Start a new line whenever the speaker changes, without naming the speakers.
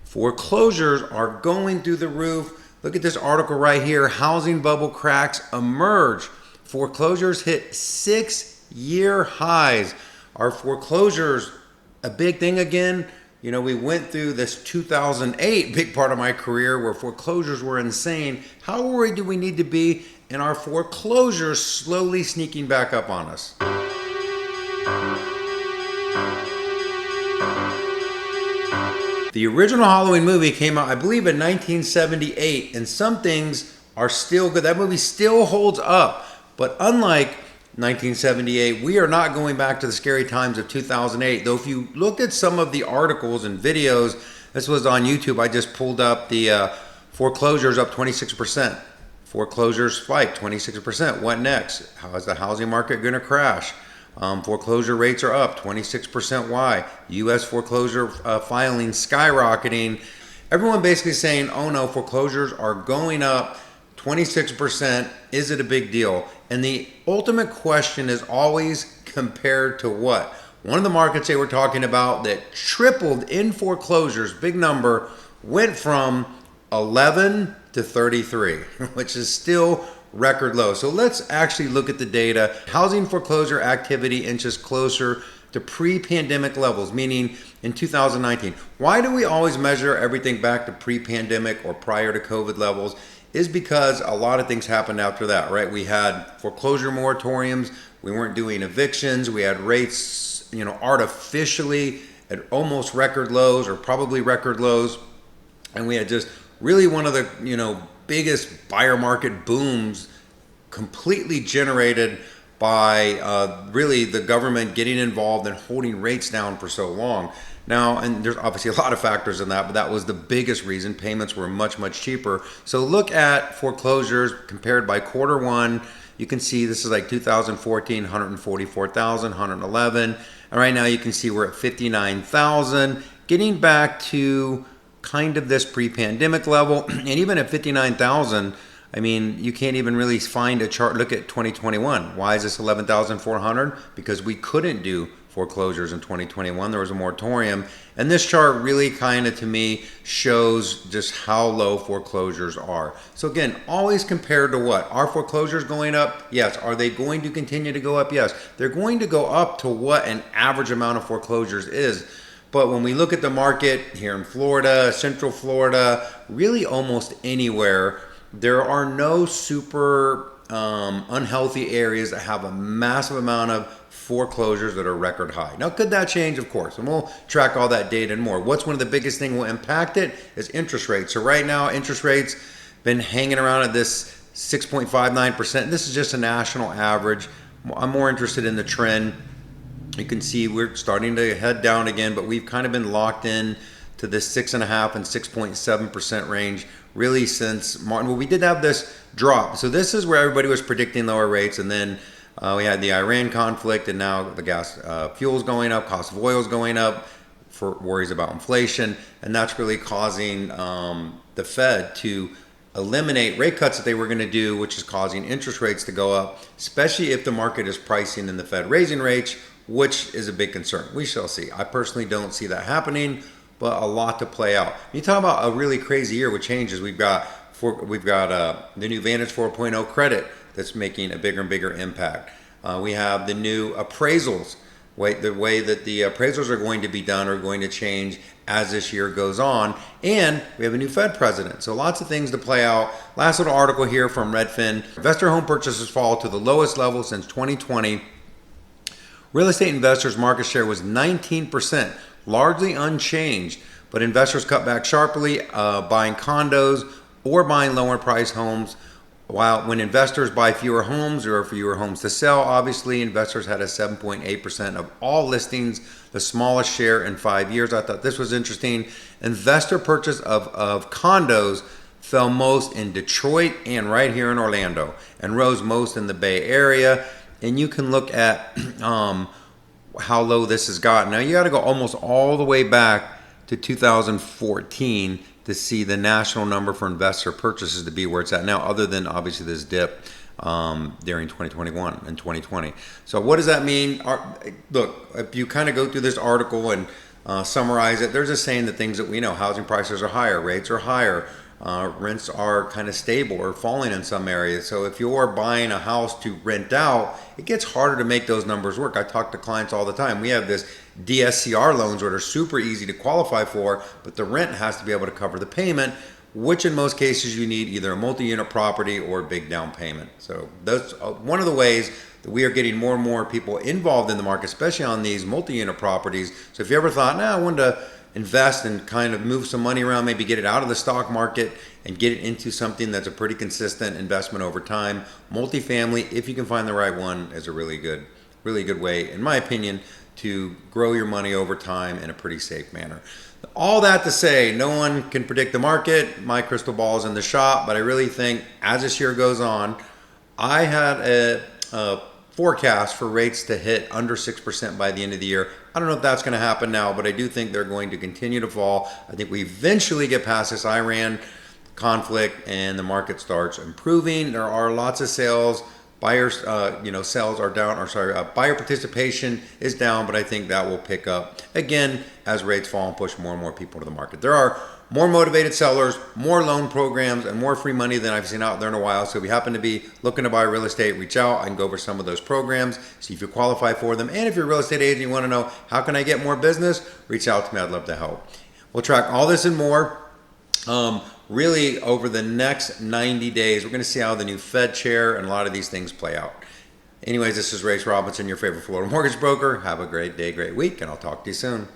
Foreclosures are going through the roof. Look at this article right here. Housing bubble cracks emerge. Foreclosures hit 6-year highs. Are foreclosures a big thing again? You know, we went through this 2008 big part of my career where foreclosures were insane. How worried do we need to be? And are foreclosures slowly sneaking back up on us? The original Halloween movie came out, I believe, in 1978, and some things are still good. That movie still holds up. But unlike 1978, we are not going back to the scary times of 2008. Though if you look at some of the articles and videos, this was on YouTube, I just pulled up the foreclosures up 26%. Foreclosures spike 26%. What next? How is the housing market going to crash? Foreclosure rates are up 26%. Why? U.S. foreclosure filings skyrocketing. Everyone basically saying, oh no, foreclosures are going up 26%. Is it a big deal? And the ultimate question is always compared to what? One of the markets they were talking about that tripled in foreclosures, big number, went from 11 to 33, which is still record low. So let's actually look at the data. Housing foreclosure activity inches closer to pre-pandemic levels, meaning in 2019. Why do we always measure everything back to pre-pandemic or prior to COVID levels? Is because a lot of things happened after that, right? We had foreclosure moratoriums. We weren't doing evictions. We had rates, artificially at almost record lows or probably record lows. And we had just really one of the, biggest buyer market booms completely generated by really the government getting involved and holding rates down for so long. Now, and there's obviously a lot of factors in that, but that was the biggest reason. Payments were much, much cheaper. So look at foreclosures compared by quarter one. You can see this is like 2014, 144,000, 111. And right now you can see we're at 59,000, getting back to kind of this pre-pandemic level. And even at 59,000, I mean, you can't even really find a chart. Look at 2021. Why is this 11,400? Because we couldn't do foreclosures in 2021. There was a moratorium. And this chart really kind of, to me, shows just how low foreclosures are. So again, always compared to what? Are foreclosures going up? Yes. Are they going to continue to go up? Yes. They're going to go up to what an average amount of foreclosures is. But when we look at the market here in Florida, Central Florida, really almost anywhere, there are no super unhealthy areas that have a massive amount of foreclosures that are record high. Now, could that change? Of course, and we'll track all that data and more. What's one of the biggest things will impact it is interest rates. So right now, interest rates been hanging around at this 6.59%. This is just a national average. I'm more interested in the trend. You can see we're starting to head down again, but we've kind of been locked in to this 6.5% and 6.7% range really since March. Well, we did have this drop. So this is where everybody was predicting lower rates, and then we had the Iran conflict, and now the gas fuel's going up, cost of oil's going up for worries about inflation, and that's really causing the Fed to eliminate rate cuts that they were going to do, which is causing interest rates to go up, especially if the market is pricing in the Fed raising rates, which is a big concern. We shall see. I personally don't see that happening, but a lot to play out. You talk about a really crazy year with changes. We've got the new Vantage 4.0 credit that's making a bigger and bigger impact. We have the new appraisals. The way that the appraisals are going to be done are going to change as this year goes on. And we have a new Fed president. So lots of things to play out. Last little article here from Redfin. Investor home purchases fall to the lowest level since 2020. Real estate investors' market share was 19%, largely unchanged, but investors cut back sharply, buying condos or buying lower price homes. While when investors buy fewer homes or fewer homes to sell, obviously investors had a 7.8% of all listings, the smallest share in 5 years. I thought this was interesting. Investor purchase of condos fell most in Detroit and right here in Orlando, and rose most in the Bay Area. And you can look at how low this has gotten. Now you got to go almost all the way back to 2014 to see the national number for investor purchases to be where it's at now, other than obviously this dip during 2021 and 2020. So what does that mean? Look, if you kind of go through this article and summarize it, they're just saying the things that we know. Housing prices are higher, rates are higher, rents are kind of stable or falling in some areas. So if you're buying a house to rent out, it gets harder to make those numbers work. I talk to clients all the time. We have this DSCR loans that are super easy to qualify for, but the rent has to be able to cover the payment, which in most cases you need either a multi-unit property or a big down payment. So that's one of the ways that we are getting more and more people involved in the market, especially on these multi-unit properties. So if you ever thought, I wanted to invest and kind of move some money around, maybe get it out of the stock market and get it into something that's a pretty consistent investment over time, multifamily, if you can find the right one, is a really good way, in my opinion, to grow your money over time in a pretty safe manner. All that to say, no one can predict the market. My crystal ball is in the shop, but I really think as this year goes on, I had a forecast for rates to hit under 6% by the end of the year. I don't know if that's going to happen now, but I do think they're going to continue to fall. I think we eventually get past this Iran conflict and the market starts improving. There are lots of sales. Buyers, sales are down, buyer participation is down, but I think that will pick up again as rates fall and push more and more people to the market. There are more motivated sellers, more loan programs, and more free money than I've seen out there in a while. So if you happen to be looking to buy real estate, reach out. I can go over some of those programs, see if you qualify for them. And if you're a real estate agent, you want to know, how can I get more business? Reach out to me. I'd love to help. We'll track all this and more. Really, over the next 90 days, we're going to see how the new Fed chair and a lot of these things play out. Anyways, this is Rayce Robinson, your favorite Florida mortgage broker. Have a great day, great week, and I'll talk to you soon.